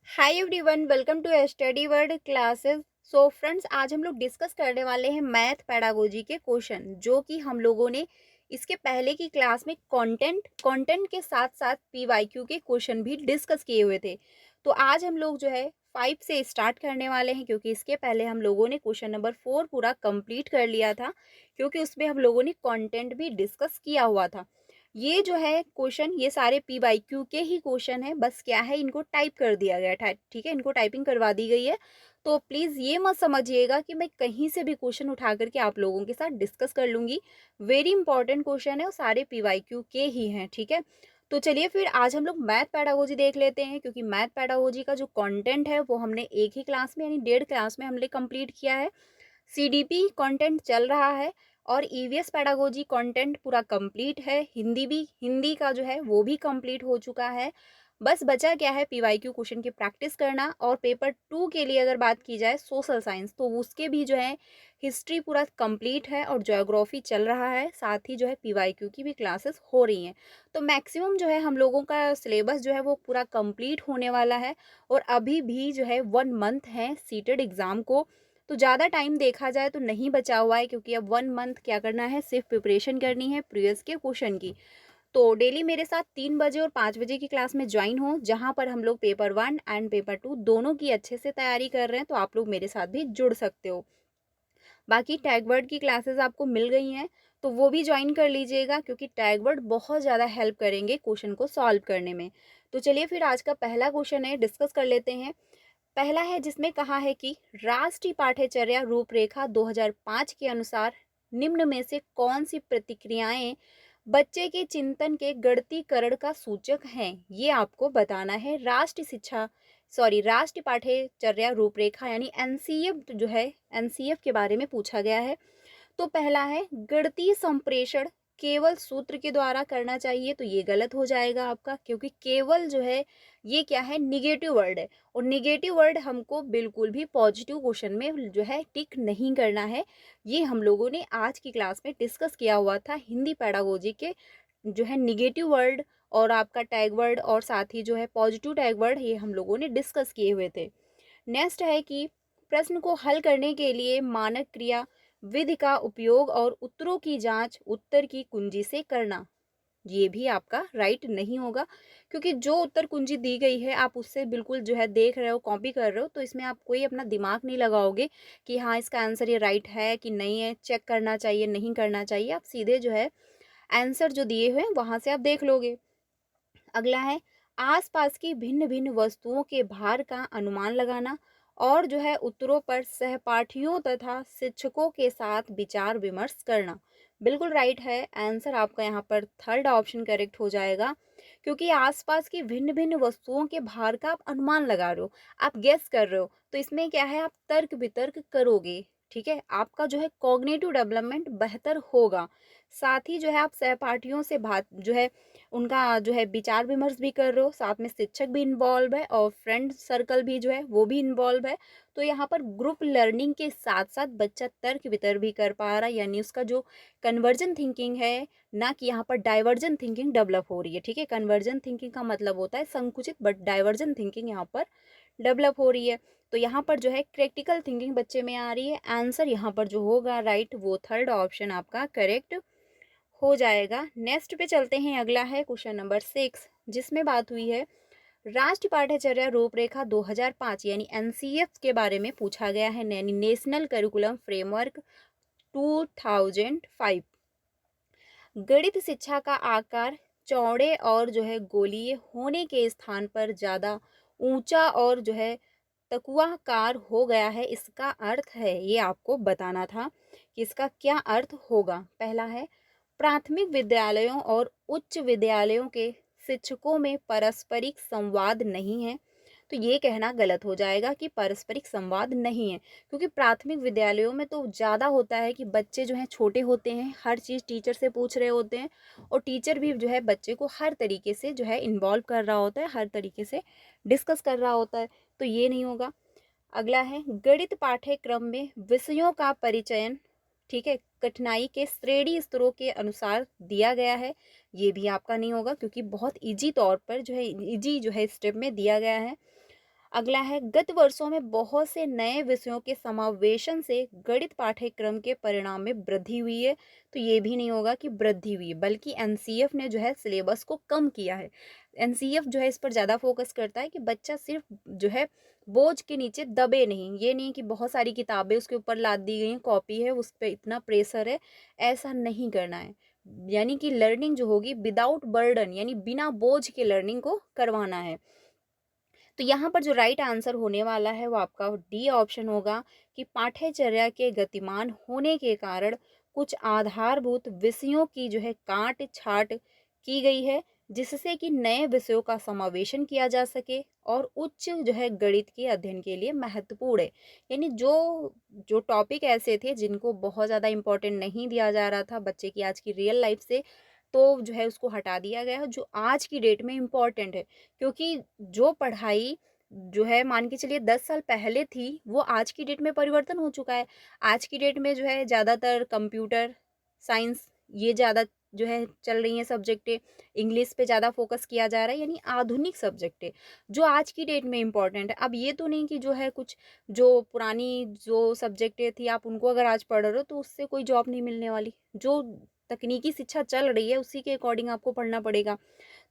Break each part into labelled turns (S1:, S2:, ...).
S1: Hi everyone, welcome to study world classes. So friends, आज हम लोग डिस्कस करने वाले हैं मैथ पेडागोजी के क्वेश्चन, जो कि हम लोगों ने इसके पहले की क्लास में कंटेंट के साथ साथ पीवाईक्यू के क्वेश्चन भी डिस्कस किए हुए थे। तो आज हम लोग जो है 5 से स्टार्ट करने वाले हैं, क्योंकि इसके पहले हम लोगों ने क्वेश्चन नंबर 4 पूरा कंप्लीट कर लिया था, क्योंकि उसमें हम लोगों ने कंटेंट भी डिस्कस किया हुआ था। ये जो है क्वेश्चन, ये सारे पी वाई क्यू के ही क्वेश्चन है, बस क्या है, इनको टाइप कर दिया गया है। ठीक है, इनको टाइपिंग करवा दी गई है। तो प्लीज़ ये मत समझिएगा कि मैं कहीं से भी क्वेश्चन उठा करके आप लोगों के साथ डिस्कस कर लूँगी। वेरी इंपॉर्टेंट क्वेश्चन है और सारे पी वाई क्यू के ही हैं। ठीक है, तो चलिए फिर आज हम लोग मैथ पेडागोजी देख लेते हैं, क्योंकि मैथ पेडागोजी का जो कंटेंट है वो हमने एक ही क्लास में यानी 1.5 क्लास में हमने कंप्लीट किया है। सीडीपी कंटेंट चल रहा है और ईवीएस पेडागोजी कंटेंट पूरा कंप्लीट है। हिंदी का जो है वो भी कंप्लीट हो चुका है। बस बचा क्या है, पीवाईक्यू क्वेश्चन की प्रैक्टिस करना। और पेपर 2 के लिए अगर बात की जाए सोशल साइंस, तो उसके भी जो है हिस्ट्री पूरा कंप्लीट है और ज्योग्राफी चल रहा है। साथ ही जो है पीवाईक्यू की भी क्लासेस हो रही हैं। तो मैक्सिमम जो है हम लोगों का सिलेबस जो है वो पूरा कंप्लीट होने वाला है। और अभी भी जो है 1 मंथ है सीटेड एग्ज़ाम को। तो ज़्यादा टाइम देखा जाए तो नहीं बचा हुआ है, क्योंकि अब 1 मंथ क्या करना है, सिर्फ प्रिपरेशन करनी है प्रीवियस के क्वेश्चन की। तो डेली मेरे साथ 3 बजे और 5 बजे की क्लास में ज्वाइन हो, जहाँ पर हम लोग पेपर 1 एंड पेपर 2 दोनों की अच्छे से तैयारी कर रहे हैं। तो आप लोग मेरे साथ भी जुड़ सकते हो। बाकी टैगवर्ड की क्लासेस आपको मिल गई हैं, तो वो भी ज्वाइन कर लीजिएगा, क्योंकि टैगवर्ड बहुत ज़्यादा हेल्प करेंगे क्वेश्चन को सॉल्व करने में। तो चलिए फिर आज का पहला क्वेश्चन है, डिस्कस कर लेते हैं। पहला है जिसमें कहा है कि राष्ट्रीय पाठ्यचर्या रूपरेखा 2005 के अनुसार निम्न में से कौन सी प्रतिक्रियाएं बच्चे के चिंतन के गणतीकरण का सूचक हैं। ये आपको बताना है। राष्ट्रीय पाठ्यचर्या रूपरेखा यानी एनसीएफ जो है, एनसीएफ के बारे में पूछा गया है। तो पहला है गणितीय संप्रेषण केवल सूत्र के द्वारा करना चाहिए, तो ये गलत हो जाएगा आपका, क्योंकि केवल जो है ये क्या है, निगेटिव वर्ड है। और निगेटिव वर्ड हमको बिल्कुल भी पॉजिटिव क्वेश्चन में जो है टिक नहीं करना है। ये हम लोगों ने आज की क्लास में डिस्कस किया हुआ था, हिंदी पेडागोजी के जो है निगेटिव वर्ड और आपका टैग वर्ड और साथ ही जो है पॉजिटिव टैग वर्ड, ये हम लोगों ने डिस्कस किए हुए थे। नेक्स्ट है कि प्रश्न को हल करने के लिए मानक क्रिया विधि का उपयोग और उत्तरों की जांच उत्तर की कुंजी से करना। ये भी आपका राइट नहीं होगा, क्योंकि जो उत्तर कुंजी दी गई है आप उससे बिल्कुल जो है देख रहे हो, कॉपी कर रहे हो, तो इसमें आप कोई अपना दिमाग नहीं लगाओगे कि हाँ इसका आंसर ये राइट है कि नहीं है, चेक करना चाहिए नहीं करना चाहिए। आप सीधे जो है आंसर जो दिए हुए हैं वहां से आप देख लोगे। अगला है आसपास की भिन्न भिन्न वस्तुओं के भार का अनुमान लगाना और जो है उत्तरों पर सहपाठियों तथा शिक्षकों के साथ विचार विमर्श करना। बिल्कुल राइट है आंसर आपका, यहाँ पर थर्ड ऑप्शन करेक्ट हो जाएगा, क्योंकि आसपास की भिन्न भिन्न वस्तुओं के भार का आप अनुमान लगा रहे हो, आप गेस कर रहे हो, तो इसमें क्या है, आप तर्क वितर्क करोगे। ठीक है, आपका जो है कॉग्निटिव डेवलपमेंट बेहतर होगा। साथ ही जो है आप सहपाठियों से बात जो है उनका जो है विचार विमर्श भी कर रहे हो, साथ में शिक्षक भी इन्वॉल्व है और फ्रेंड सर्कल भी जो है वो भी इन्वॉल्व है। तो यहाँ पर ग्रुप लर्निंग के साथ साथ बच्चा तर्क वितर्क भी कर पा रहा है, यानी उसका जो कन्वर्जन थिंकिंग है, ना कि यहाँ पर डाइवर्जन थिंकिंग डेवलप हो रही है। ठीक है, कन्वर्जन थिंकिंग का मतलब होता है संकुचित, बट डाइवर्जन थिंकिंग यहाँ पर डेवलप हो रही है। तो यहाँ पर जो है क्रिटिकल थिंकिंग बच्चे में आ रही है। आंसर यहाँ पर जो होगा राइट, वो थर्ड ऑप्शन आपका करेक्ट हो जाएगा। नेक्स्ट पे चलते हैं, अगला है क्वेश्चन नंबर 6, जिसमें बात हुई है राष्ट्रीय पाठ्यचर्या रूपरेखा 2005 यानी एनसीएफ के बारे में पूछा गया है, यानी नेशनल करिकुलम फ्रेमवर्क 2005। गणित शिक्षा का आकार चौड़े और जो है गोलीय होने के स्थान पर ज़्यादा ऊंचा और जो है तकुआकार हो गया है, इसका अर्थ है, ये आपको बताना था कि इसका क्या अर्थ होगा। पहला है प्राथमिक विद्यालयों और उच्च विद्यालयों के शिक्षकों में पारस्परिक संवाद नहीं है। तो ये कहना गलत हो जाएगा कि पारस्परिक संवाद नहीं है, क्योंकि प्राथमिक विद्यालयों में तो ज़्यादा होता है कि बच्चे जो हैं छोटे होते हैं, हर चीज़ टीचर से पूछ रहे होते हैं और टीचर भी जो है बच्चे को हर तरीके से जो है इन्वॉल्व कर रहा होता है, हर तरीके से डिस्कस कर रहा होता है। तो ये नहीं होगा। अगला है गणित पाठ्यक्रम में विषयों का परिचयन, ठीक है, कठिनाई के श्रेणी स्तरों के अनुसार दिया गया है। ये भी आपका नहीं होगा, क्योंकि बहुत इजी तौर पर जो है, इजी जो है स्टेप में दिया गया है। अगला है, गत वर्षों में बहुत से नए विषयों के समावेशन से गणित पाठ्यक्रम के परिणाम में वृद्धि हुई है। तो ये भी नहीं होगा कि वृद्धि हुई है, बल्कि एनसीएफ ने जो है सिलेबस को कम किया है। एनसीएफ जो है इस पर ज़्यादा फोकस करता है कि बच्चा सिर्फ जो है बोझ के नीचे दबे नहीं, ये नहीं कि बहुत सारी किताबें उसके ऊपर लाद दी गई हैं, कॉपी है उस पर इतना प्रेशर है, ऐसा नहीं करना है। यानी कि लर्निंग जो होगी विदाउट बर्डन, यानी बिना बोझ के लर्निंग को करवाना है। तो यहाँ पर जो राइट आंसर होने वाला है वो आपका डी ऑप्शन होगा कि पाठ्यचर्या के गतिमान होने के कारण कुछ आधारभूत विषयों की जो है काट छाट की गई है, जिससे कि नए विषयों का समावेशन किया जा सके और उच्च जो है गणित के अध्ययन के लिए महत्वपूर्ण है। यानी जो जो टॉपिक ऐसे थे जिनको बहुत ज़्यादा इम्पोर्टेंट नहीं दिया जा रहा था बच्चे की आज की रियल लाइफ से, तो जो है उसको हटा दिया गया है, जो आज की डेट में इम्पोर्टेंट है। क्योंकि जो पढ़ाई जो है मान के चलिए 10 साल पहले थी, वो आज की डेट में परिवर्तन हो चुका है। आज की डेट में जो है ज़्यादातर कंप्यूटर साइंस ये ज़्यादा जो है चल रही हैं सब्जेक्टें, इंग्लिश पे ज़्यादा फोकस किया जा रहा है, यानी आधुनिक सब्जेक्टें जो आज की डेट में इम्पोर्टेंट है। अब ये तो नहीं कि जो है कुछ जो पुरानी जो सब्जेक्टें थी आप उनको अगर आज पढ़ रहे हो तो उससे कोई जॉब नहीं मिलने वाली। जो तकनीकी शिक्षा चल रही है उसी के अकॉर्डिंग आपको पढ़ना पड़ेगा।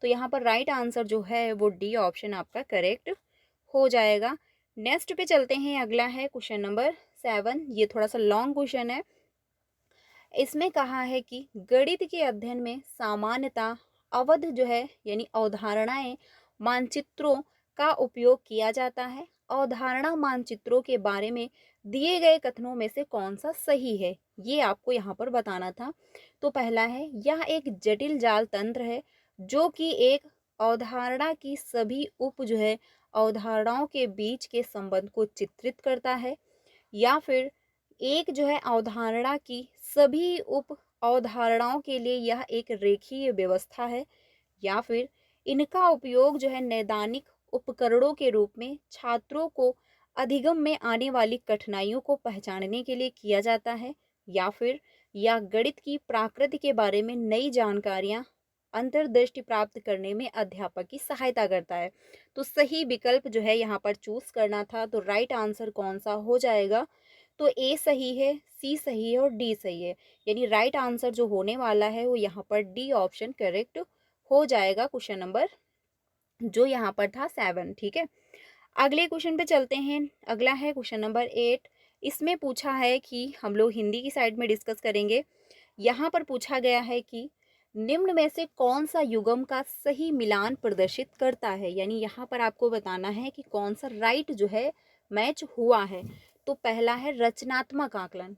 S1: तो यहाँ पर राइट आंसर जो है वो डी ऑप्शन आपका करेक्ट हो जाएगा। नेक्स्ट पे चलते हैं, अगला है क्वेश्चन नंबर 7। ये थोड़ा सा लॉन्ग क्वेश्चन है। इसमें कहा है कि गणित के अध्ययन में सामान्यतः अवध जो है यानी अवधारणाएं मानचित्रों का उपयोग किया जाता है। अवधारणा मानचित्रों के बारे में दिए गए कथनों में से कौन सा सही है, ये आपको यहाँ पर बताना था। तो पहला है, यह एक जटिल जाल तंत्र है जो कि एक अवधारणा की सभी उप जो है अवधारणाओं के बीच के संबंध को चित्रित करता है। या फिर एक जो है अवधारणा की सभी उप अवधारणाओं के लिए यह एक रेखीय व्यवस्था है। या फिर इनका उपयोग जो है नैदानिक उपकरणों के रूप में छात्रों को अधिगम में आने वाली कठिनाइयों को पहचानने के लिए किया जाता है। या फिर यह गणित की प्रकृति के बारे में नई जानकारियां अंतर्दृष्टि प्राप्त करने में अध्यापक की सहायता करता है। तो सही विकल्प जो है यहाँ पर चूज करना था। तो राइट आंसर कौन सा हो जाएगा? तो ए सही है, सी सही है और डी सही है। यानी राइट आंसर जो होने वाला है वो यहाँ पर डी ऑप्शन करेक्ट हो जाएगा। क्वेश्चन नंबर जो यहाँ पर था 7, ठीक है। अगले क्वेश्चन पे चलते हैं। अगला है क्वेश्चन नंबर 8। इसमें पूछा है कि हम लोग हिंदी की साइड में डिस्कस करेंगे। यहाँ पर पूछा गया है कि निम्न में से कौन सा युग्म का सही मिलान प्रदर्शित करता है। यानी यहाँ पर आपको बताना है कि कौन सा राइट जो है मैच हुआ है। तो पहला है रचनात्मक आकलन।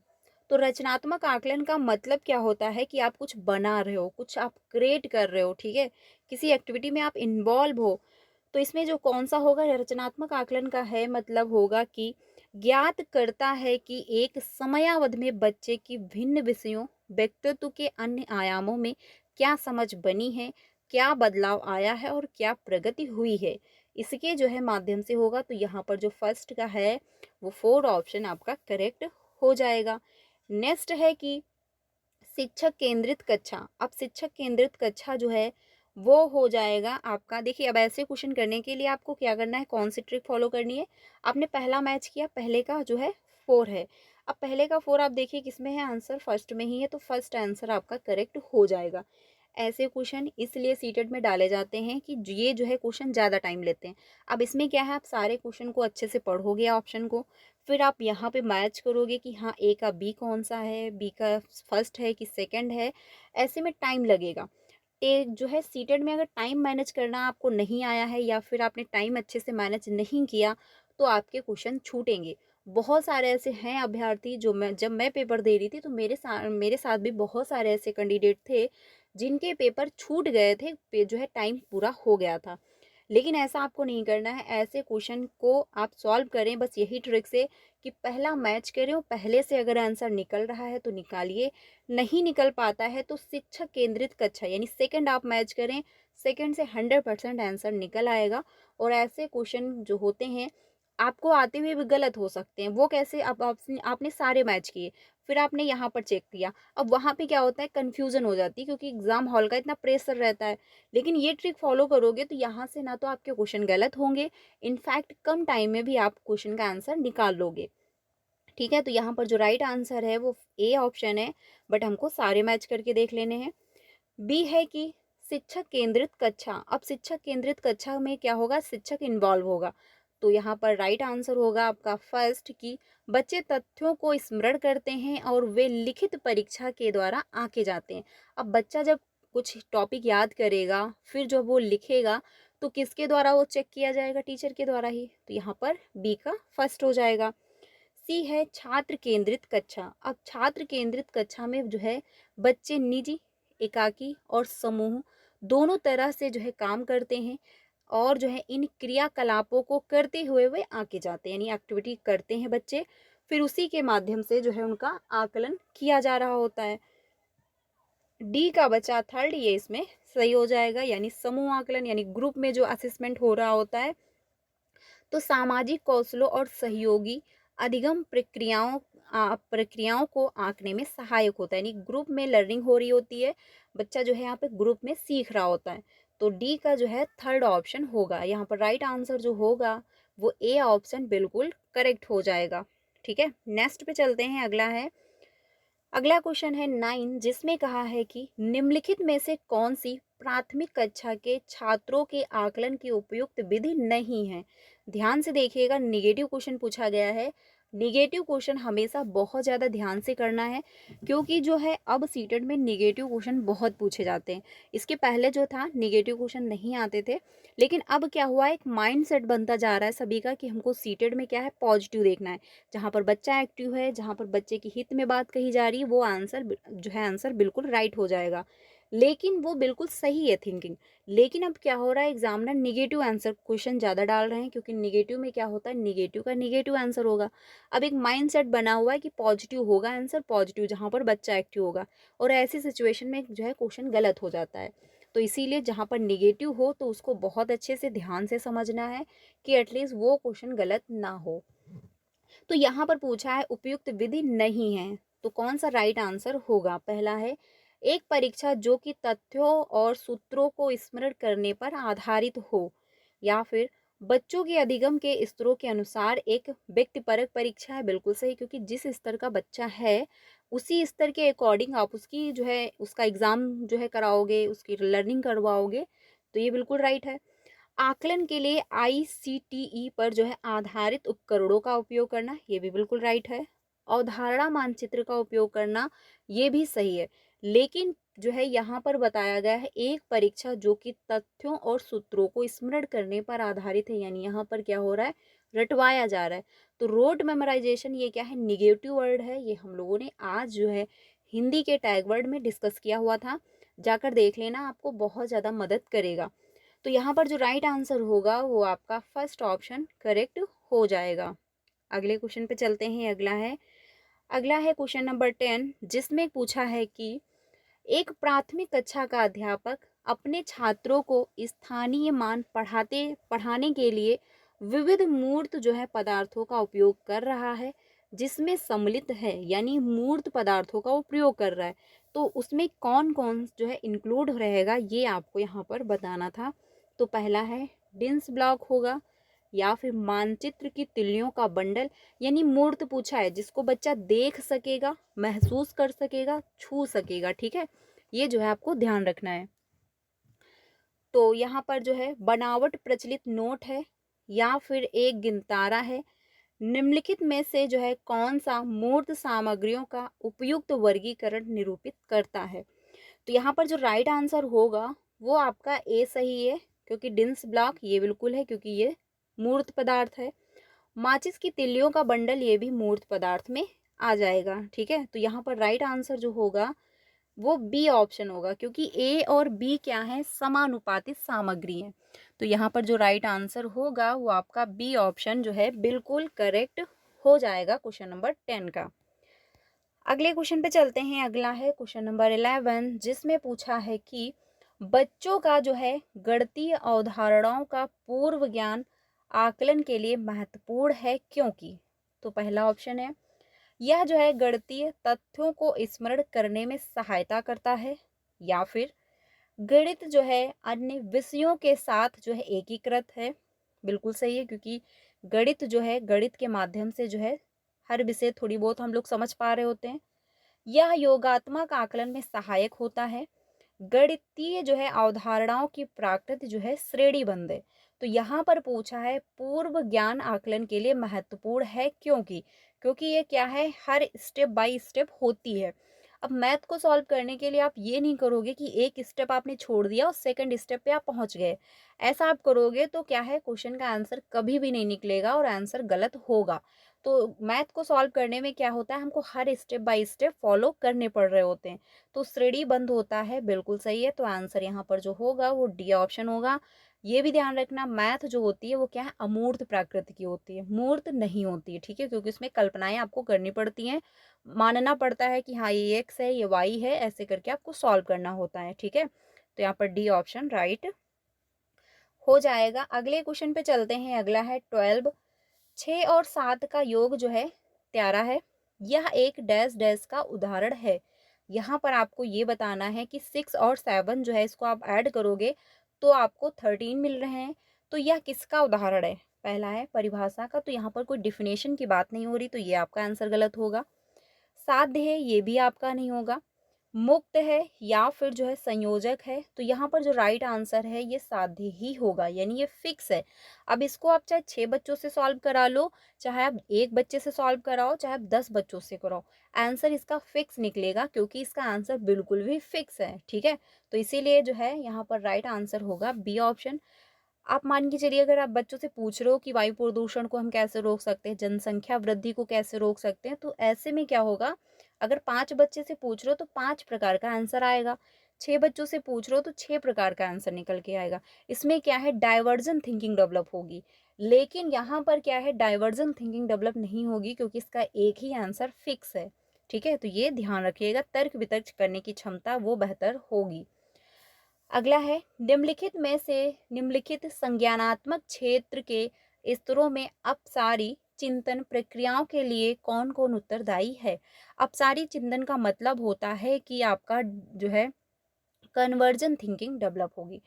S1: तो रचनात्मक आकलन का मतलब क्या होता है कि आप कुछ बना रहे हो, कुछ आप क्रिएट कर रहे हो, ठीक है, किसी एक्टिविटी में आप इन्वॉल्व हो। तो इसमें जो कौन सा होगा रचनात्मक आकलन का है मतलब होगा कि ज्ञात करता है कि एक समयावधि में बच्चे की भिन्न विषयों व्यक्तित्व के अन्य आयामों में क्या समझ बनी है, क्या बदलाव आया है और क्या प्रगति हुई है, इसके जो है माध्यम से होगा। तो यहाँ पर जो फर्स्ट का है वो 4 ऑप्शन आपका करेक्ट हो जाएगा। नेक्स्ट है कि शिक्षक केंद्रित कक्षा। अब शिक्षक केंद्रित कक्षा जो है वो हो जाएगा आपका, देखिए अब ऐसे क्वेश्चन करने के लिए आपको क्या करना है, कौन सी ट्रिक फॉलो करनी है। आपने पहला मैच किया, पहले का जो है 4 है। अब पहले का 4 आप देखिए किसमें है, आंसर फर्स्ट में ही है, तो फर्स्ट आंसर आपका करेक्ट हो जाएगा। ऐसे क्वेश्चन इसलिए सीटेट में डाले जाते हैं कि ये जो है क्वेश्चन ज़्यादा टाइम लेते हैं। अब इसमें क्या है, आप सारे क्वेश्चन को अच्छे से पढ़ोगे ऑप्शन को, फिर आप यहाँ पे मैच करोगे कि हाँ ए का बी कौन सा है, बी का फर्स्ट है कि सेकंड है, ऐसे में टाइम लगेगा। जो है सीटेट में अगर टाइम मैनेज करना आपको नहीं आया है या फिर आपने टाइम अच्छे से मैनेज नहीं किया तो आपके क्वेश्चन छूटेंगे। बहुत सारे ऐसे हैं अभ्यर्थी जो जब मैं पेपर दे रही थी तो मेरे साथ भी बहुत सारे ऐसे कैंडिडेट थे जिनके पेपर छूट गए थे, जो है टाइम पूरा हो गया था। लेकिन ऐसा आपको नहीं करना है, ऐसे क्वेश्चन को आप सॉल्व करें बस यही ट्रिक से कि पहला मैच करें और पहले से अगर आंसर निकल रहा है तो निकालिए, नहीं निकल पाता है तो शिक्षक केंद्रित कक्षा यानी सेकंड आप मैच करें, सेकंड से 100% आंसर निकल आएगा। और ऐसे क्वेश्चन जो होते हैं आपको आते हुए भी गलत हो सकते हैं। वो कैसे? अब आपने सारे मैच किए, फिर आपने यहाँ पर चेक किया, अब वहाँ पे क्या होता है, कन्फ्यूज़न हो जाती है क्योंकि एग्ज़ाम हॉल का इतना प्रेशर रहता है। लेकिन ये ट्रिक फ़ॉलो करोगे तो यहाँ से ना तो आपके क्वेश्चन गलत होंगे, इनफैक्ट कम टाइम में भी आप क्वेश्चन का आंसर निकाल लोगे। ठीक है? तो यहाँ पर जो राइट आंसर है वो ए ऑप्शन है, बट हमको सारे मैच करके देख लेने हैं। बी है कि शिक्षक केंद्रित कक्षा। अब शिक्षक केंद्रित कक्षा में क्या होगा, शिक्षक इन्वॉल्व होगा। तो यहाँ पर राइट आंसर होगा आपका फर्स्ट कि बच्चे तथ्यों को स्मरण करते हैं और वे लिखित परीक्षा के द्वारा आके जाते हैं। अब बच्चा जब कुछ टॉपिक याद करेगा, फिर जब वो लिखेगा, तो किसके द्वारा वो चेक किया जाएगा? टीचर के द्वारा ही। तो यहाँ पर बी का फर्स्ट हो जाएगा। सी है छात्र केंद्रित कक्षा। अब छात्र केंद्रित कक्षा में जो है बच्चे निजी, एकाकी और समूह दोनों तरह से जो है काम करते हैं, और जो है इन क्रियाकलापों को करते हुए वे आके जाते हैं, यानी एक्टिविटी करते हैं बच्चे, फिर उसी के माध्यम से जो है उनका आकलन किया जा रहा होता है। डी का बचा थर्ड, ये इसमें सही हो जाएगा, यानी समूह आकलन, यानी ग्रुप में जो असेसमेंट हो रहा होता है। तो सामाजिक कौशलों और सहयोगी अधिगम प्रक्रियाओं को आंकने में सहायक होता है, यानी ग्रुप में लर्निंग हो रही होती है, बच्चा जो है यहाँ पे ग्रुप में सीख रहा होता है। तो डी का जो है थर्ड ऑप्शन होगा। यहाँ पर राइट आंसर जो होगा वो ए ऑप्शन बिल्कुल करेक्ट हो जाएगा। ठीक है, नेक्स्ट पे चलते हैं। अगला क्वेश्चन है 9, जिसमें कहा है कि निम्नलिखित में से कौन सी प्राथमिक कक्षा के छात्रों के आकलन की उपयुक्त विधि नहीं है। ध्यान से देखिएगा, निगेटिव क्वेश्चन पूछा गया है। निगेटिव क्वेश्चन हमेशा बहुत ज़्यादा ध्यान से करना है, क्योंकि जो है अब सीटेट में निगेटिव क्वेश्चन बहुत पूछे जाते हैं। इसके पहले जो था निगेटिव क्वेश्चन नहीं आते थे, लेकिन अब क्या हुआ, एक माइंडसेट बनता जा रहा है सभी का कि हमको सीटेट में क्या है, पॉजिटिव देखना है। जहाँ पर बच्चा एक्टिव है, जहाँ पर बच्चे की हित में बात कही जा रही है, वो जो है आंसर बिल्कुल राइट हो जाएगा। लेकिन वो बिल्कुल सही है थिंकिंग। लेकिन अब क्या हो रहा है, एग्जामिनर निगेटिव आंसर क्वेश्चन ज़्यादा डाल रहे हैं, क्योंकि निगेटिव में क्या होता है, निगेटिव का निगेटिव आंसर होगा। अब एक माइंड सेट बना हुआ है कि पॉजिटिव होगा आंसर, पॉजिटिव जहाँ पर बच्चा एक्टिव होगा, और ऐसी सिचुएशन में जो है क्वेश्चन गलत हो जाता है। तो इसीलिए जहाँ पर निगेटिव हो तो उसको बहुत अच्छे से ध्यान से समझना है कि एटलीस्ट वो क्वेश्चन गलत ना हो। तो यहाँ पर पूछा है उपयुक्त विधि नहीं है, तो कौन सा राइट आंसर होगा? पहला है एक परीक्षा जो कि तथ्यों और सूत्रों को स्मरण करने पर आधारित हो, या फिर बच्चों के अधिगम के स्तरों के अनुसार एक व्यक्तिपरक परीक्षा है। बिल्कुल सही, क्योंकि जिस स्तर का बच्चा है उसी स्तर के अकॉर्डिंग आप उसकी जो है उसका एग्ज़ाम जो है कराओगे, उसकी लर्निंग करवाओगे। तो ये बिल्कुल राइट है। आकलन के लिए आईसीटीई पर जो है आधारित उपकरणों का उपयोग करना, ये भी बिल्कुल राइट है। अवधारणा मानचित्र का उपयोग करना, ये भी सही है। लेकिन जो है यहाँ पर बताया गया है एक परीक्षा जो कि तथ्यों और सूत्रों को स्मरण करने पर आधारित है, यानी यहाँ पर क्या हो रहा है, रटवाया जा रहा है। तो रोड मेमोराइजेशन ये क्या है, निगेटिव वर्ड है। ये हम लोगों ने आज जो है हिंदी के टैग वर्ड में डिस्कस किया हुआ था, जाकर देख लेना, आपको बहुत ज़्यादा मदद करेगा। तो यहाँ पर जो राइट आंसर होगा वो आपका फर्स्ट ऑप्शन करेक्ट हो जाएगा। अगले क्वेश्चन पे चलते हैं। अगला है क्वेश्चन नंबर 10, जिसमें पूछा है कि एक प्राथमिक कक्षा का अध्यापक अपने छात्रों को स्थानीय मान पढ़ाने के लिए विविध मूर्त जो है पदार्थों का उपयोग कर रहा है, जिसमें सम्मिलित है, यानी मूर्त पदार्थों का उपयोग कर रहा है। तो उसमें कौन कौन जो है इंक्लूड रहेगा, ये आपको यहाँ पर बताना था। तो पहला है डिंस ब्लॉक होगा, या फिर मानचित्र की तिलियों का बंडल, यानी मूर्त पूछा है जिसको बच्चा देख सकेगा, महसूस कर सकेगा, छू सकेगा। ठीक है, ये जो है आपको ध्यान रखना है। तो यहाँ पर जो है बनावट प्रचलित नोट है, या फिर एक गिनतारा है। निम्नलिखित में से जो है कौन सा मूर्त सामग्रियों का उपयुक्त वर्गीकरण निरूपित करता है? तो यहाँ पर जो राइट आंसर होगा वो आपका ए सही है, क्योंकि डिंस ब्लॉक ये बिल्कुल है, क्योंकि ये मूर्त पदार्थ है। माचिस की तिल्लियों का बंडल ये भी मूर्त पदार्थ में आ जाएगा। ठीक है, तो यहाँ पर राइट आंसर जो होगा वो बी ऑप्शन होगा, क्योंकि ए और बी क्या है, समानुपातिक सामग्री है। तो यहाँ पर जो राइट आंसर होगा वो आपका बी ऑप्शन जो है बिल्कुल करेक्ट हो जाएगा क्वेश्चन नंबर 10 का। अगले क्वेश्चन पे चलते हैं। अगला है क्वेश्चन नंबर 11, जिसमें पूछा है कि बच्चों का जो है गणितीय अवधारणाओं का पूर्व ज्ञान आकलन के लिए महत्वपूर्ण है क्योंकि। तो पहला ऑप्शन है, यह जो है गणितीय तथ्यों को स्मरण करने में सहायता करता है, या फिर गणित जो है अन्य विषयों के साथ जो है एकीकृत है। बिल्कुल सही है, क्योंकि गणित जो है, गणित के माध्यम से जो है हर विषय थोड़ी बहुत हम लोग समझ पा रहे होते हैं। यह योगात्मक आकलन में सहायक होता है। गणितीय जो है अवधारणाओं की प्रकृति जो है श्रेणीबद्ध है। तो यहाँ पर पूछा है पूर्व ज्ञान आकलन के लिए महत्वपूर्ण है क्योंकि। क्योंकि ये क्या है, हर स्टेप बाय स्टेप होती है। अब मैथ को सॉल्व करने के लिए आप ये नहीं करोगे कि एक स्टेप आपने छोड़ दिया और सेकंड स्टेप पे आप पहुंच गए। ऐसा आप करोगे तो क्या है, क्वेश्चन का आंसर कभी भी नहीं निकलेगा और आंसर गलत होगा। तो मैथ को सॉल्व करने में क्या होता है, हमको हर स्टेप बाय स्टेप फॉलो करने पड़ रहे होते हैं। तो श्रेणी बंद होता है, बिल्कुल सही है। तो आंसर यहाँ पर जो होगा वो डी ऑप्शन होगा। ये भी ध्यान रखना, मैथ जो होती है वो क्या है, अमूर्त प्रकृति की होती है, मूर्त नहीं होती है, ठीक है। क्योंकि उसमें कल्पनाएं आपको करनी पड़ती हैं, मानना पड़ता है कि हाँ ये एक्स है, ये वाई है, ऐसे करके आपको सॉल्व करना होता है, ठीक है। तो यहाँ पर डी ऑप्शन राइट हो जाएगा। अगले क्वेश्चन पे चलते हैं। अगला है 12। 6 और 7 का योग जो है 13 है। यह एक डैश डैश का उदाहरण है। यहाँ पर आपको ये बताना है कि 6 और 7 जो है इसको आप ऐड करोगे तो आपको 13 मिल रहे हैं। तो यह किसका उदाहरण है? पहला है परिभाषा का, तो यहाँ पर कोई डिफिनेशन की बात नहीं हो रही, तो ये आपका आंसर गलत होगा। साध्य है, ये भी आपका नहीं होगा। मुक्त है या फिर जो है संयोजक है, तो यहाँ पर जो राइट आंसर है ये साध्य ही होगा, यानी ये फिक्स है। अब इसको आप चाहे 6 बच्चों से सॉल्व करा लो, चाहे आप एक बच्चे से सॉल्व कराओ, चाहे आप 10 बच्चों से कराओ, आंसर इसका फिक्स निकलेगा, क्योंकि इसका आंसर बिल्कुल भी फिक्स है, ठीक है। तो इसीलिए जो है यहाँ पर राइट आंसर होगा बी ऑप्शन। आप मान के चलिए, अगर आप बच्चों से पूछ रहे हो कि वायु प्रदूषण को हम कैसे रोक सकते हैं, जनसंख्या वृद्धि को कैसे रोक सकते हैं, तो ऐसे में क्या होगा, अगर 5 बच्चे से पूछ रहे हो तो 5 प्रकार का आंसर आएगा, 6 बच्चों से पूछ रहे हो तो 6 प्रकार का आंसर निकल के आएगा। इसमें क्या है, डाइवर्जन थिंकिंग डेवलप होगी। लेकिन यहाँ पर क्या है, डाइवर्जन थिंकिंग डेवलप नहीं होगी, क्योंकि इसका एक ही आंसर फिक्स है, ठीक है। तो ये ध्यान रखिएगा, तर्क वितर्क करने की क्षमता वो बेहतर होगी। अगला है, निम्नलिखित में से निम्नलिखित संज्ञानात्मक क्षेत्र के स्तरों में अपसारी चिंतन प्रक्रियाओं के लिए कौन कौन उत्तरदायी है। अपसारी चिंतन का मतलब होता है कि आपका जो है कन्वर्जन थिंकिंग डेवलप होगी।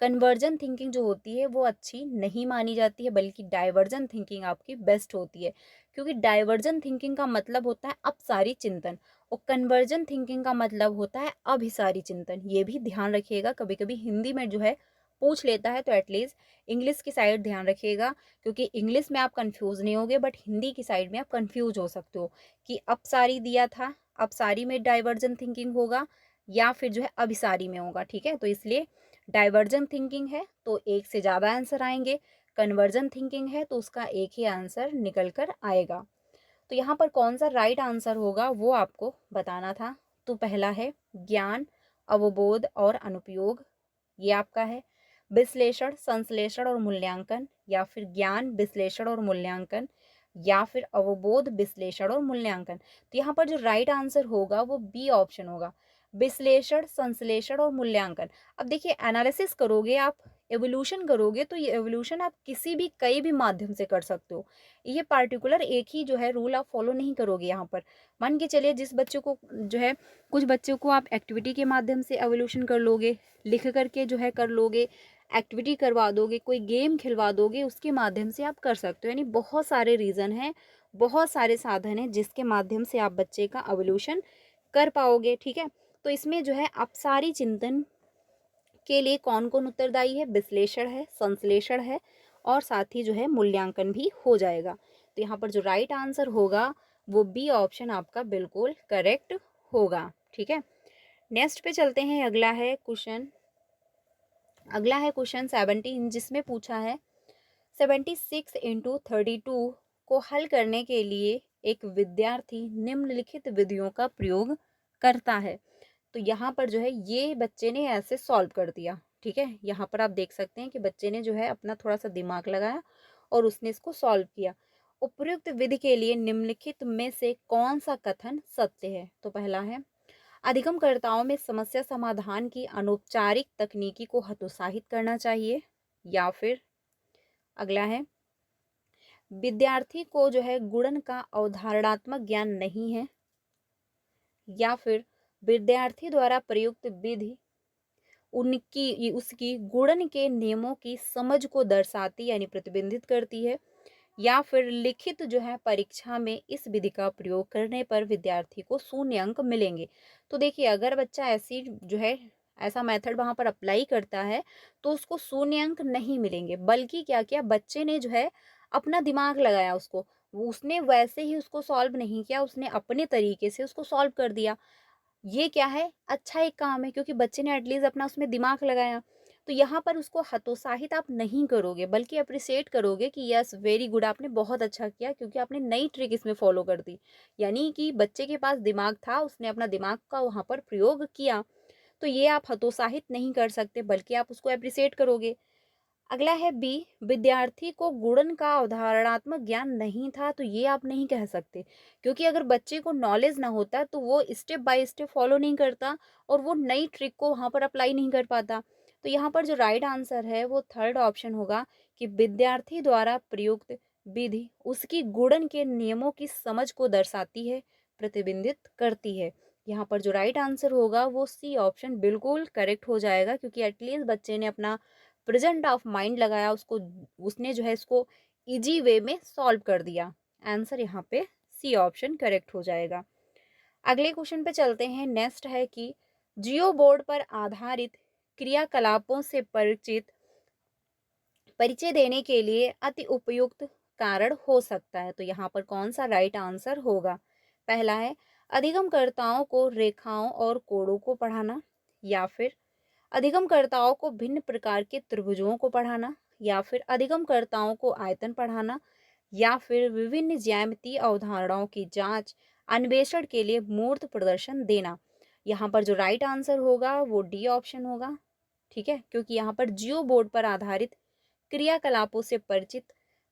S1: कन्वर्जन थिंकिंग जो होती है वो अच्छी नहीं मानी जाती है, बल्कि डाइवर्जन थिंकिंग आपकी बेस्ट होती है। क्योंकि डाइवर्जन थिंकिंग का मतलब होता है अपसारी चिंतन, और कन्वर्जन थिंकिंग का मतलब होता है अभिसारी चिंतन। ये भी ध्यान रखिएगा, कभी कभी हिंदी में जो है पूछ लेता है, तो एटलीस्ट इंग्लिश की साइड ध्यान रखिएगा, क्योंकि इंग्लिश में आप कंफ्यूज नहीं होगे, बट हिंदी की साइड में आप कंफ्यूज हो सकते हो कि अपसारी दिया था, अपसारी में डाइवर्जन थिंकिंग होगा या फिर जो है अभिसारी में होगा, ठीक है। तो इसलिए डाइवर्जन थिंकिंग है तो एक से ज़्यादा आंसर आएंगे, कन्वर्जन थिंकिंग है तो उसका एक ही आंसर निकल कर आएगा। तो यहाँ पर कौन सा राइट आंसर होगा वो आपको बताना था। तो पहला है ज्ञान, अवबोध और अनुपयोग, ये आपका है। विश्लेषण, संश्लेषण और मूल्यांकन, या फिर ज्ञान, विश्लेषण और मूल्यांकन, या फिर अवबोध, विश्लेषण और मूल्यांकन। तो यहाँ पर जो राइट आंसर होगा वो बी ऑप्शन होगा, विश्लेषण, संश्लेषण और मूल्यांकन। अब देखिए, एनालिसिस करोगे आप, एवोल्यूशन करोगे, तो ये एवोल्यूशन आप किसी भी कई भी माध्यम से कर सकते हो। ये पार्टिकुलर एक ही जो है रूल आप फॉलो नहीं करोगे यहाँ पर। मान के चलिए जिस बच्चों को जो है, कुछ बच्चों को आप एक्टिविटी के माध्यम से एवोल्यूशन कर लोगे, लिख करके जो है कर लोगे, एक्टिविटी करवा दोगे, कोई गेम खिलवा दोगे, उसके माध्यम से आप कर सकते हो। यानी बहुत सारे रीज़न हैं, बहुत सारे साधन हैं जिसके माध्यम से आप बच्चे का एवोल्यूशन कर पाओगे, ठीक है। तो इसमें जो है अपसारी चिंतन के लिए कौन कौन उत्तरदायी है, विश्लेषण है, संश्लेषण है, और साथ ही जो है मूल्यांकन भी हो जाएगा। तो यहाँ पर जो राइट आंसर होगा वो बी ऑप्शन आपका बिल्कुल करेक्ट होगा, ठीक है। नेक्स्ट पे चलते हैं। अगला है क्वेश्चन 17, जिसमें पूछा है 76 इंटू 32 को हल करने के लिए एक विद्यार्थी निम्नलिखित विधियों का प्रयोग करता है। तो यहाँ पर जो है ये बच्चे ने ऐसे सॉल्व कर दिया, ठीक है। यहाँ पर आप देख सकते हैं कि बच्चे ने जो है अपना थोड़ा सा दिमाग लगाया और उसने इसको सॉल्व किया। उपयुक्त विधि के लिए निम्नलिखित में से कौन सा कथन सत्य है। तो पहला है, अधिगमकर्ताओं में समस्या समाधान की अनौपचारिक तकनीकी को हतोत्साहित करना चाहिए, या फिर अगला है, विद्यार्थी को जो है गुणन का अवधारणात्मक ज्ञान नहीं है, या फिर विद्यार्थी द्वारा प्रयुक्त विधि उनकी उसकी गुणन के नियमों की समझ को दर्शाती यानी प्रतिबिंबित करती है, या फिर लिखित जो है परीक्षा में इस विधि का प्रयोग करने पर विद्यार्थी को 0 अंक मिलेंगे। तो देखिए, अगर बच्चा ऐसी जो है ऐसा मेथड वहाँ पर अप्लाई करता है तो उसको 0 अंक नहीं मिलेंगे, बल्कि क्या किया बच्चे ने जो है अपना दिमाग लगाया, उसने वैसे ही उसको सॉल्व नहीं किया, उसने अपने तरीके से उसको सॉल्व कर दिया। ये क्या है, अच्छा एक काम है, क्योंकि बच्चे ने एटलीस्ट अपना उसमें दिमाग लगाया। तो यहाँ पर उसको हतोत्साहित आप नहीं करोगे, बल्कि अप्रिशिएट करोगे कि यस वेरी गुड, आपने बहुत अच्छा किया, क्योंकि आपने नई ट्रिक इसमें फॉलो कर दी। यानी कि बच्चे के पास दिमाग था, उसने अपना दिमाग का वहाँ पर प्रयोग किया। तो ये आप हतोत्साहित नहीं कर सकते, बल्कि आप उसको अप्रिशिएट करोगे। अगला है बी, विद्यार्थी को गुणन का अवधारणात्मक ज्ञान नहीं था। तो ये आप नहीं कह सकते, क्योंकि अगर बच्चे को नॉलेज ना होता तो वो स्टेप बाय स्टेप फॉलो नहीं करता और वो नई ट्रिक को वहाँ पर अप्लाई नहीं कर पाता। तो यहाँ पर जो राइट आंसर है वो थर्ड ऑप्शन होगा कि विद्यार्थी द्वारा प्रयुक्त विधि उसकी गुणन के नियमों की समझ को दर्शाती है, प्रतिबिंबित करती है। यहाँ पर जो राइट आंसर होगा वो सी ऑप्शन बिल्कुल करेक्ट हो जाएगा, क्योंकि एटलीस्ट बच्चे ने अपना प्रेजेंट ऑफ माइंड लगाया, उसने जो है इसको इजी वे में सॉल्व कर दिया। आंसर यहाँ पे सी ऑप्शन करेक्ट हो जाएगा। अगले क्वेश्चन पे चलते हैं। नेक्स्ट है कि जियो बोर्ड पर आधारित क्रियाकलापों से परिचय देने के लिए अति उपयुक्त कारण हो सकता है। तो यहाँ पर कौन सा राइट आंसर होगा? पहला है अधिगमकर्ताओं को रेखाओं और कोणों को पढ़ाना, या फिर अधिगमकर्ताओं को भिन्न प्रकार के त्रिभुजों को पढ़ाना, या फिर अधिगमकर्ताओं को आयतन पढ़ाना, या फिर विभिन्न ज्यामितीय अवधारणाओं की जांच अन्वेषण के लिए मूर्त प्रदर्शन देना। यहाँ पर जो राइट आंसर होगा वो डी ऑप्शन होगा। ठीक है, क्योंकि यहाँ पर जियो बोर्ड पर आधारित क्रियाकलापों से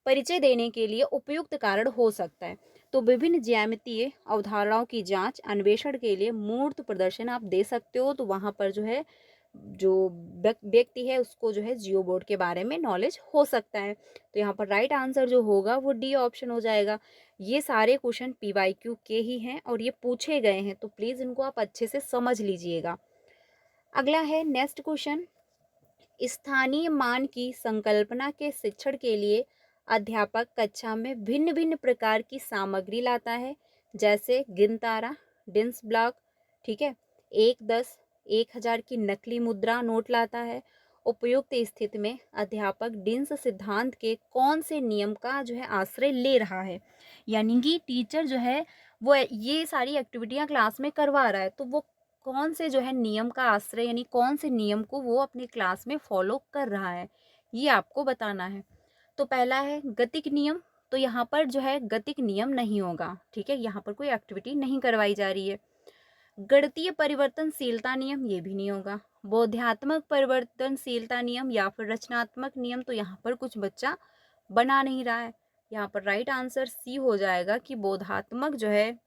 S1: परिचय देने के लिए उपयुक्त कारण हो सकता है। तो विभिन्न ज्यामितीय अवधारणाओं की जांच अन्वेषण के लिए मूर्त प्रदर्शन आप दे सकते हो। तो वहां पर जो है जो व्यक्ति है उसको जो है जियो बोर्ड के बारे में नॉलेज हो सकता है। तो यहाँ पर राइट आंसर जो होगा वो डी ऑप्शन हो जाएगा। ये सारे क्वेश्चन पीवाईक्यू के ही हैं और ये पूछे गए हैं, तो प्लीज इनको आप अच्छे से समझ लीजिएगा। अगला है नेक्स्ट क्वेश्चन, स्थानीय मान की संकल्पना के शिक्षण के लिए अध्यापक कक्षा में भिन्न भिन्न प्रकार की सामग्री लाता है, जैसे गिनतारा, डिंस ब्लॉक, ठीक है, 1, 10, 1000 की नकली मुद्रा नोट लाता है। उपयुक्त स्थिति में अध्यापक डिंस सिद्धांत के कौन से नियम का जो है आश्रय ले रहा है? यानी कि टीचर जो है वो ये सारी एक्टिविटियां क्लास में करवा रहा है, तो वो कौन से जो है नियम का आश्रय यानी कौन से नियम को वो अपनी क्लास में फॉलो कर रहा है, ये आपको बताना है। तो पहला है गतिक नियम। तो यहाँ पर जो है गतिक नियम नहीं होगा, ठीक है, यहाँ पर कोई एक्टिविटी नहीं करवाई जा रही है। गणितीय परिवर्तनशीलता नियम, ये भी नहीं होगा। बोधात्मक परिवर्तनशीलता नियम या फिर रचनात्मक नियम, तो यहाँ पर कुछ बच्चा बना नहीं रहा है। यहाँ पर राइट आंसर सी हो जाएगा कि बोधात्मक जो है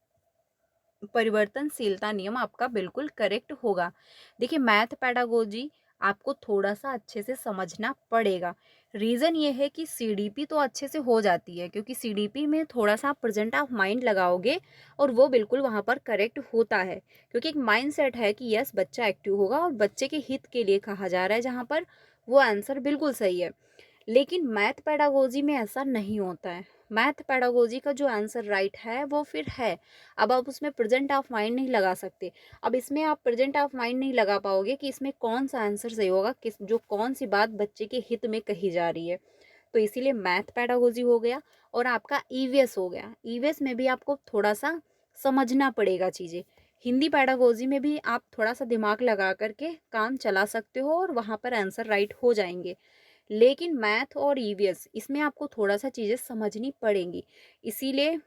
S1: परिवर्तनशीलता नियम आपका बिल्कुल करेक्ट होगा। देखिए, मैथ पेडागोजी आपको थोड़ा सा अच्छे से समझना पड़ेगा। रीज़न ये है कि सीडीपी तो अच्छे से हो जाती है, क्योंकि सीडीपी में थोड़ा सा प्रेजेंट ऑफ माइंड लगाओगे और वो बिल्कुल वहाँ पर करेक्ट होता है, क्योंकि एक माइंड सेट है कि यस बच्चा एक्टिव होगा और बच्चे के हित के लिए कहा जा रहा है, जहाँ पर वो आंसर बिल्कुल सही है। लेकिन मैथ पेडागोजी में ऐसा नहीं होता है। मैथ पेडागोजी का जो आंसर राइट है वो फिर है। अब आप उसमें प्रेजेंट ऑफ माइंड नहीं लगा सकते। अब इसमें आप प्रेजेंट ऑफ माइंड नहीं लगा पाओगे कि इसमें कौन सा आंसर सही होगा, किस जो कौन सी बात बच्चे के हित में कही जा रही है। तो इसीलिए मैथ पेडागोजी हो गया और आपका ईवीएस हो गया। ईवीएस में भी आपको थोड़ा सा समझना पड़ेगा चीज़ें। हिंदी पेडागोजी में भी आप थोड़ा सा दिमाग लगा करके काम चला सकते हो और वहाँ पर आंसर राइट हो जाएंगे। लेकिन मैथ और ईवीएस इसमें आपको थोड़ा सा चीज़ें समझनी पड़ेंगी। इसीलिए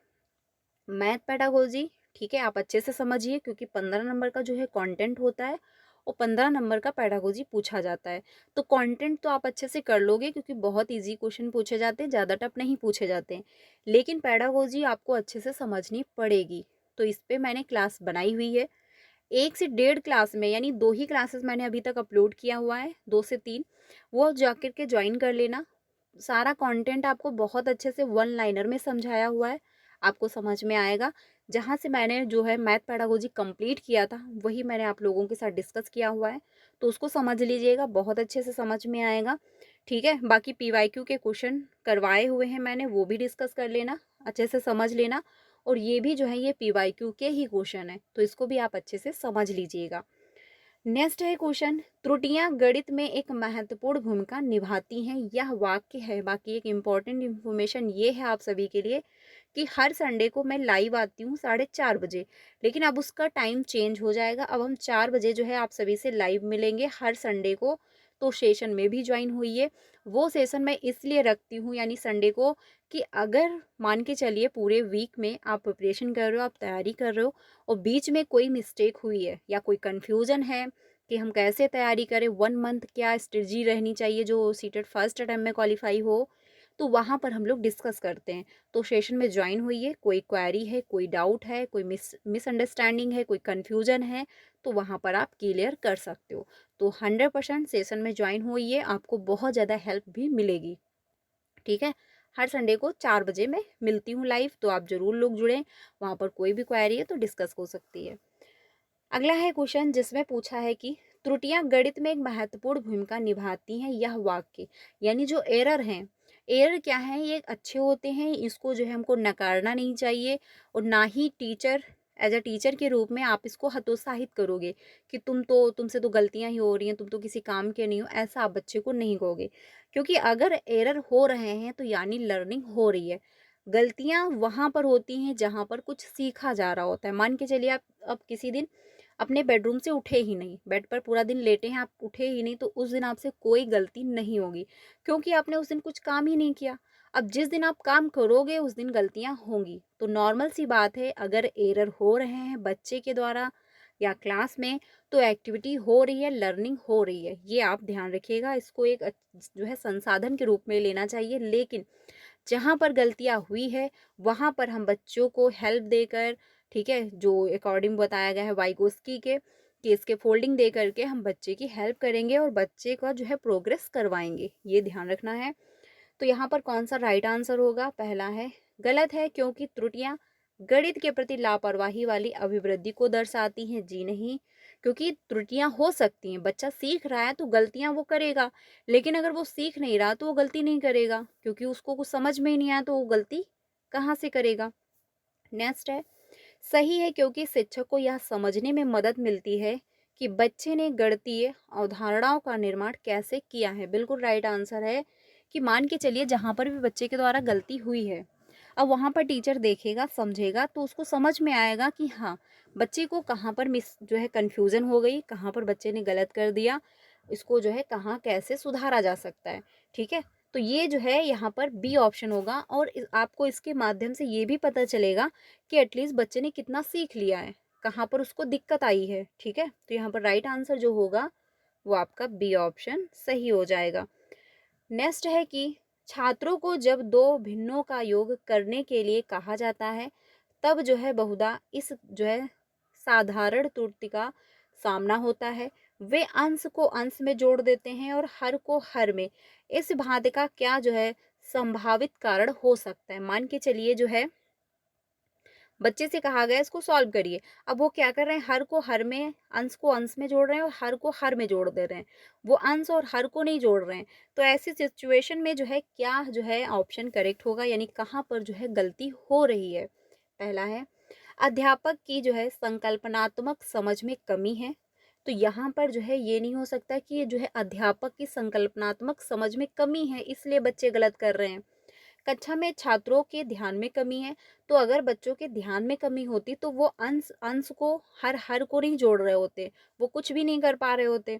S1: मैथ पेडागोजी, ठीक है, आप अच्छे से समझिए, क्योंकि 15 नंबर का जो है कंटेंट होता है और 15 नंबर का पेडागोजी पूछा जाता है। तो कंटेंट तो आप अच्छे से कर लोगे, क्योंकि बहुत इजी क्वेश्चन पूछे जाते हैं, ज़्यादा टफ नहीं पूछे जाते हैं। लेकिन पेडागोजी आपको अच्छे से समझनी पड़ेगी। तो इस पर मैंने क्लास बनाई हुई है। 1 से 1.5 क्लास में, यानी 2 ही क्लासेस मैंने अभी तक अपलोड किया हुआ है, 2 से 3, वो जाकर के ज्वाइन कर लेना। सारा कंटेंट आपको बहुत अच्छे से वन लाइनर में समझाया हुआ है, आपको समझ में आएगा। जहाँ से मैंने जो है मैथ पेडागोजी कंप्लीट किया था, वही मैंने आप लोगों के साथ डिस्कस किया हुआ है, तो उसको समझ लीजिएगा, बहुत अच्छे से समझ में आएगा। ठीक है, बाकी पीवाईक्यू के क्वेश्चन करवाए हुए हैं मैंने, वो भी डिस्कस कर लेना, अच्छे से समझ लेना। और ये भी जो है ये पीवाईक्यू के ही क्वेश्चन है, तो इसको भी आप अच्छे से समझ लीजिएगा। नेक्स्ट है क्वेश्चन, त्रुटियां गणित में एक महत्वपूर्ण भूमिका निभाती हैं, यह वाक्य है। बाकी एक इम्पॉर्टेंट इन्फॉर्मेशन ये है आप सभी के लिए कि हर संडे को मैं लाइव आती हूँ 4:30 बजे, लेकिन अब उसका टाइम चेंज हो जाएगा। अब हम 4 बजे जो है आप सभी से लाइव मिलेंगे हर संडे को, तो सेशन में भी ज्वाइन हुई है। वो सेशन मैं इसलिए रखती हूँ यानी संडे को, कि अगर मान के चलिए पूरे वीक में आप प्रिपरेशन कर रहे हो, आप तैयारी कर रहे हो, और बीच में कोई मिस्टेक हुई है या कोई कन्फ्यूज़न है कि हम कैसे तैयारी करें, 1 मंथ क्या स्ट्रेटजी रहनी चाहिए जो सीटेट फर्स्ट अटेम्प्ट में क्वालिफाई हो, तो वहाँ पर हम लोग डिस्कस करते हैं। तो सेशन में ज्वाइन हुई है, कोई क्वेरी है, कोई डाउट है, कोई मिसअंडरस्टैंडिंग है, कोई कन्फ्यूजन है, तो वहाँ पर आप क्लियर कर सकते हो। तो 100% सेशन में ज्वाइन हुई है, आपको बहुत ज़्यादा हेल्प भी मिलेगी। ठीक है, हर संडे को 4 बजे मैं मिलती हूँ लाइव, तो आप ज़रूर लोग जुड़ें, वहाँ पर कोई भी क्वेरी है तो डिस्कस हो सकती है। अगला है क्वेश्चन जिसमें पूछा है कि त्रुटियां गणित में एक महत्वपूर्ण भूमिका निभाती हैं, यह वाक्य, यानी जो एरर हैं, एरर क्या है, ये अच्छे होते हैं, इसको जो है हमको नकारना नहीं चाहिए, और ना ही टीचर एज अ टीचर के रूप में आप इसको हतोत्साहित करोगे कि तुमसे तो गलतियां ही हो रही हैं, तुम तो किसी काम के नहीं हो, ऐसा आप बच्चे को नहीं कहोगे। क्योंकि अगर एरर हो रहे हैं तो यानी लर्निंग हो रही है। गलतियां वहां पर होती हैं जहां पर कुछ सीखा जा रहा होता है। मान के चलिए आप अब किसी दिन अपने बेडरूम से उठे ही नहीं, बेड पर पूरा दिन लेटे हैं, आप उठे ही नहीं, तो उस दिन आपसे कोई गलती नहीं होगी, क्योंकि आपने उस दिन कुछ काम ही नहीं किया। अब जिस दिन आप काम करोगे उस दिन गलतियां होंगी, तो नॉर्मल सी बात है, अगर एरर हो रहे हैं बच्चे के द्वारा या क्लास में, तो एक्टिविटी हो रही है, लर्निंग हो रही है, ये आप ध्यान रखिएगा। इसको एक जो है संसाधन के रूप में लेना चाहिए, लेकिन जहाँ पर गलतियाँ हुई है वहाँ पर हम बच्चों को हेल्प देकर, ठीक है, जो अकॉर्डिंग बताया गया है वाइगोस्की के केस के फोल्डिंग दे करके हम बच्चे की हेल्प करेंगे और बच्चे का जो है प्रोग्रेस करवाएंगे, ये ध्यान रखना है। तो यहाँ पर कौन सा राइट आंसर होगा, पहला है। गलत है, क्योंकि त्रुटियां गणित के प्रति लापरवाही वाली अभिवृद्धि को दर्शाती हैं, जी नहीं। क्योंकि त्रुटियां हो सकती हैं, बच्चा सीख रहा है तो गलतियां वो करेगा, लेकिन अगर वो सीख नहीं रहा तो वो गलती नहीं करेगा, क्योंकि उसको कुछ समझ में ही नहीं आया तो वो गलती कहाँ से करेगा। नेक्स्ट है, सही है, क्योंकि शिक्षक को यह समझने में मदद मिलती है कि बच्चे ने गणितीय अवधारणाओं का निर्माण कैसे किया है। बिल्कुल राइट आंसर है कि मान के चलिए जहाँ पर भी बच्चे के द्वारा गलती हुई है, अब वहाँ पर टीचर देखेगा, समझेगा, तो उसको समझ में आएगा कि हाँ, बच्चे को कहाँ पर मिस जो है कन्फ्यूज़न हो गई, कहाँ पर बच्चे ने गलत कर दिया, इसको जो है कहाँ कैसे सुधारा जा सकता है। ठीक है, तो ये जो है यहाँ पर बी ऑप्शन होगा, और आपको इसके माध्यम से ये भी पता चलेगा कि एटलीस्ट बच्चे ने कितना सीख लिया है, कहाँ पर उसको दिक्कत आई है। ठीक है, तो यहाँ पर राइट आंसर जो होगा वो आपका बी ऑप्शन सही हो जाएगा। नेक्स्ट है कि छात्रों को जब दो भिन्नों का योग करने के लिए कहा जाता है, तब जो है बहुधा इस जो है साधारण त्रुटि का सामना होता है। वे अंश को अंश में जोड़ देते हैं और हर को हर में। इस भांति का क्या जो है संभावित कारण हो सकता है। मान के चलिए जो है बच्चे से कहा गया इसको सॉल्व करिए, अब वो क्या कर रहे हैं, हर को हर में, अंश को अंश में जोड़ रहे हैं और हर को हर में जोड़ दे रहे हैं, वो अंश और हर को नहीं जोड़ रहे हैं। तो ऐसी सिचुएशन में जो है क्या जो है ऑप्शन करेक्ट होगा, यानी कहाँ पर जो है गलती हो रही है। पहला है, अध्यापक की जो है संकल्पनात्मक समझ में कमी है, तो यहाँ पर जो है ये नहीं हो सकता कि ये जो है अध्यापक की संकल्पनात्मक समझ में कमी है इसलिए बच्चे गलत कर रहे हैं। कक्षा में छात्रों के ध्यान में कमी है, तो अगर बच्चों के ध्यान में कमी होती तो वो अंश अंश को हर हर को नहीं जोड़ रहे होते, वो कुछ भी नहीं कर पा रहे होते।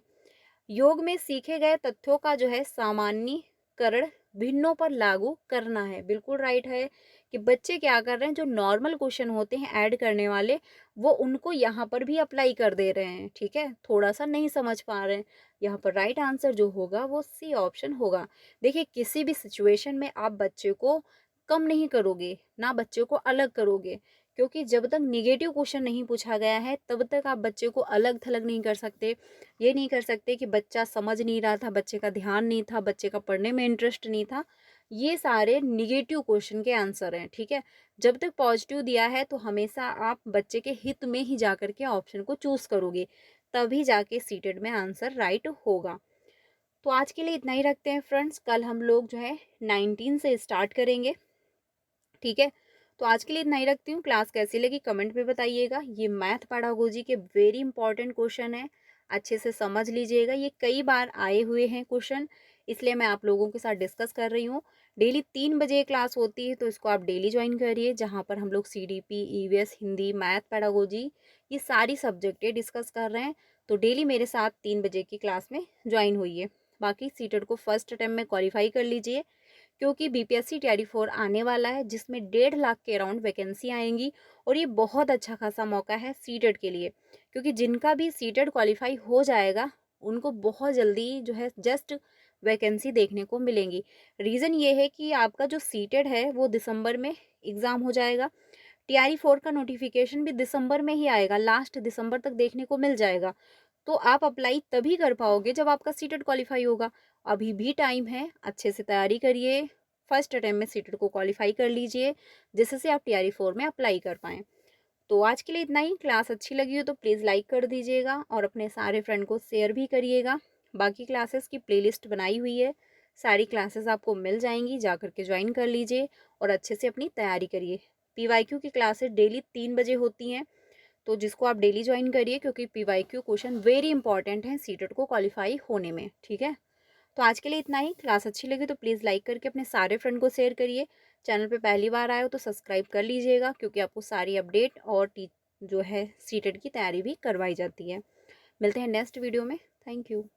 S1: योग में सीखे गए तथ्यों का जो है सामान्यीकरण भिन्नों पर लागू करना है। बिल्कुल राइट है कि बच्चे क्या कर रहे हैं, जो नॉर्मल क्वेश्चन होते हैं ऐड करने वाले, वो उनको यहाँ पर भी अप्लाई कर दे रहे हैं। ठीक है, थोड़ा सा नहीं समझ पा रहे हैं, यहाँ पर राइट आंसर जो होगा वो सी ऑप्शन होगा। देखिए, किसी भी सिचुएशन में आप बच्चे को कम नहीं करोगे, ना बच्चे को अलग करोगे, क्योंकि जब तक निगेटिव क्वेश्चन नहीं पूछा गया है तब तक आप बच्चे को अलग थलग नहीं कर सकते। ये नहीं कर सकते कि बच्चा समझ नहीं रहा था, बच्चे का ध्यान नहीं था, बच्चे का पढ़ने में इंटरेस्ट नहीं था, ये सारे निगेटिव क्वेश्चन के आंसर हैं, ठीक है। जब तक पॉजिटिव दिया है तो हमेशा आप बच्चे के हित में ही जा कर के ऑप्शन को चूज करोगे, तभी जाके सीटेड में आंसर राइट होगा। तो आज के लिए इतना ही रखते हैं फ्रेंड्स, कल हम लोग जो है 19 से स्टार्ट करेंगे, ठीक है। तो आज के लिए इतना ही रखती हूँ। क्लास कैसी लगी कमेंट में बताइएगा। ये मैथ पेडागोजी के वेरी इंपॉर्टेंट क्वेश्चन है, अच्छे से समझ लीजिएगा। ये कई बार आए हुए हैं क्वेश्चन, इसलिए मैं आप लोगों के साथ डिस्कस कर रही हूँ। डेली 3 बजे क्लास होती है, तो इसको आप डेली ज्वाइन करिए, जहाँ पर हम लोग CDP, EVS, Hindi, math pedagogy, ये सारी सब्जेक्टें डिस्कस कर रहे हैं। तो डेली मेरे साथ 3 बजे की क्लास में ज्वाइन होइए। बाकी सीटेट को फर्स्ट अटेम्प्ट में क्वालिफाई कर लीजिए, क्योंकि BPSC Tier 4 आने वाला है, जिसमें 1.5 लाख के अराउंड वैकेंसी आएंगी। और ये बहुत अच्छा खासा मौका है सीटेट के लिए, क्योंकि जिनका भी सीटेट क्वालिफाई हो जाएगा उनको बहुत जल्दी जो है जस्ट वैकेंसी देखने को मिलेंगी। रीज़न ये है कि आपका जो सीटेट है वो दिसंबर में एग्ज़ाम हो जाएगा। TR4 का नोटिफिकेशन भी दिसंबर में ही आएगा, लास्ट दिसंबर तक देखने को मिल जाएगा। तो आप अप्लाई तभी कर पाओगे जब आपका सीटेट क्वालिफाई होगा। अभी भी टाइम है, अच्छे से तैयारी करिए, फर्स्ट अटेम्प्ट में सीटेट को क्वालिफाई कर लीजिए, जिससे आप TR4 में अप्लाई कर पाएँ। तो आज के लिए इतना ही। क्लास अच्छी लगी हो तो प्लीज़ लाइक कर दीजिएगा और अपने सारे फ्रेंड को शेयर भी करिएगा। बाकी क्लासेस की प्लेलिस्ट बनाई हुई है, सारी क्लासेस आपको मिल जाएंगी, जा करके ज्वाइन कर लीजिए और अच्छे से अपनी तैयारी करिए। PYQ की क्लासेस डेली 3 बजे होती हैं, तो जिसको आप डेली ज्वाइन करिए, क्योंकि PYQ क्वेश्चन वेरी इंपॉर्टेंट हैं सीटेट को क्वालिफाई होने में, ठीक है। तो आज के लिए इतना ही। क्लास अच्छी लगी तो प्लीज़ लाइक करके अपने सारे फ्रेंड को शेयर करिए। चैनल पे पहली बार आए हो तो सब्सक्राइब कर लीजिएगा, क्योंकि आपको सारी अपडेट और जो है सीटेट की तैयारी भी करवाई जाती है। मिलते हैं नेक्स्ट वीडियो में। Thank you.